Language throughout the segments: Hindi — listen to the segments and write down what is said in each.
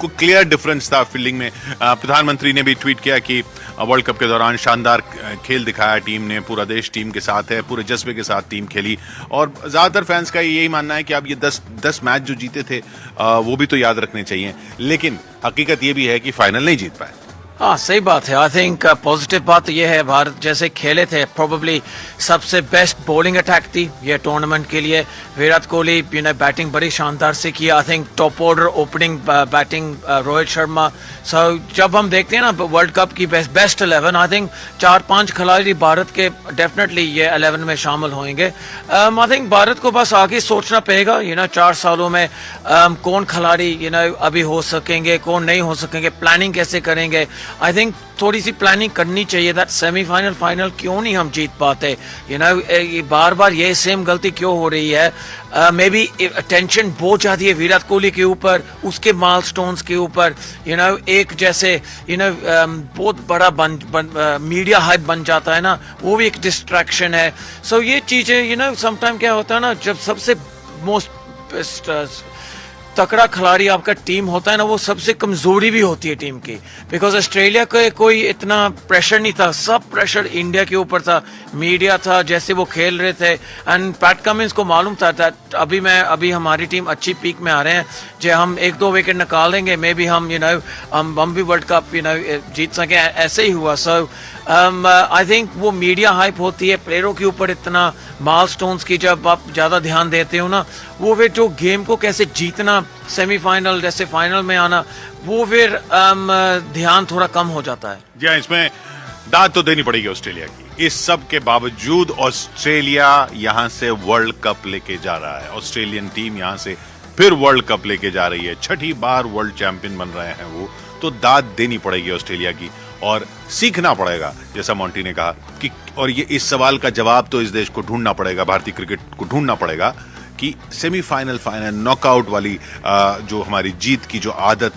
क्लियर डिफरेंस था फील्डिंग में। प्रधानमंत्री ने भी ट्वीट किया कि वर्ल्ड कप के दौरान शानदार खेल दिखाया टीम ने, पूरा देश टीम के साथ है, पूरे जज्बे के साथ टीम खेली। और ज़्यादातर फैंस का यही मानना है कि अब ये 10 मैच जो जीते थे वो भी तो याद रखने चाहिए, लेकिन हकीकत ये भी है कि फाइनल नहीं जीत पाए। हाँ, सही बात है। आई थिंक पॉजिटिव बात ये है, भारत जैसे खेले थे, प्रोबेबली सबसे बेस्ट बॉलिंग अटैक थी ये टूर्नामेंट के लिए। विराट कोहली बैटिंग बड़ी शानदार से की। I think top order opening batting Rohit Sharma. So जब हम देखते हैं ना वर्ल्ड कप की बेस्ट 11, आई थिंक 4-5 खिलाड़ी भारत के डेफिनेटली ये 11 में शामिल होंगे। आई थिंक भारत को बस आगे सोचना पड़ेगा 4 सालों में कौन खिलाड़ी अभी हो सकेंगे, कौन नहीं हो सकेंगे, प्लानिंग कैसे करेंगे। आई थिंक थोड़ी सी प्लानिंग करनी चाहिए। दैट सेमीफाइनल फाइनल क्यों नहीं हम जीत पाते, बार बार ये सेम गलती क्यों हो रही है। मे बी टेंशन बहुत जाती है विराट कोहली के ऊपर, उसके माइलस्टोन्स के ऊपर। एक जैसे बहुत बड़ा मीडिया हाइप बन जाता है ना, वो भी एक डिस्ट्रैक्शन है। सो ये चीजें समटाइम क्या होता है ना, जब सबसे मोस्ट तकड़ा खिलाड़ी आपका टीम होता है ना, वो सबसे कमजोरी भी होती है टीम की। बिकॉज ऑस्ट्रेलिया का कोई इतना प्रेशर नहीं था, सब प्रेशर इंडिया के ऊपर था, मीडिया था, जैसे वो खेल रहे थे। एंड पैट कमिंस को मालूम था अभी हमारी टीम अच्छी पीक में आ रहे हैं, जो हम 1-2 विकेट निकाल देंगे, मे बी हम हम भी वर्ल्ड कप जीत सके। ऐसे ही हुआ। सो आई थिंक वो मीडिया हाइप होती है, प्लेयरों के ऊपर इतना माइलस्टोन्स की जब आप ज्यादा ध्यान देते हो ना, वो फिर जो गेम को कैसे जीतना, सेमीफाइनल जैसे फाइनल में आना, वो फिर ध्यान थोड़ा कम हो जाता है। जी हाँ, इसमें दाद तो देनी पड़ेगी ऑस्ट्रेलिया की। इस सब के बावजूद ऑस्ट्रेलिया यहां से वर्ल्ड कप लेके जा रहा है। ऑस्ट्रेलियन टीम यहां से फिर वर्ल्ड कप लेके जा रही है, 6ठी बार वर्ल्ड चैंपियन बन रहे हैं वो। तो दाद देनी पड़ेगी ऑस्ट्रेलिया की और सीखना पड़ेगा, जैसा मोंटी ने कहा कि, और ये इस सवाल का जवाब तो इस देश को ढूंढना पड़ेगा, भारतीय क्रिकेट को ढूंढना पड़ेगा कि सेमीफाइनल, फाइनल, नॉकआउट वाली जो हमारी जीत की जो आदत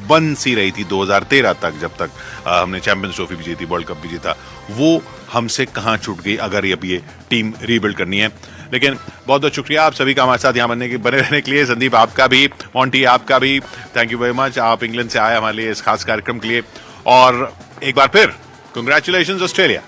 बन सी रही थी 2013 तक, जब तक हमने चैंपियंस ट्रॉफी भी जीती, वर्ल्ड कप भी जीता, वो हमसे कहां छूट गई अगर अब ये टीम रीबिल्ड करनी है। लेकिन बहुत बहुत शुक्रिया आप सभी का हमारे साथ यहाँ बने रहने के लिए। संदीप आपका भी, मोंटी आपका भी, थैंक यू वेरी मच। आप इंग्लैंड से आए हमारे लिए इस खास कार्यक्रम के लिए, और एक बार फिर कंग्रेचुलेशंस ऑस्ट्रेलिया।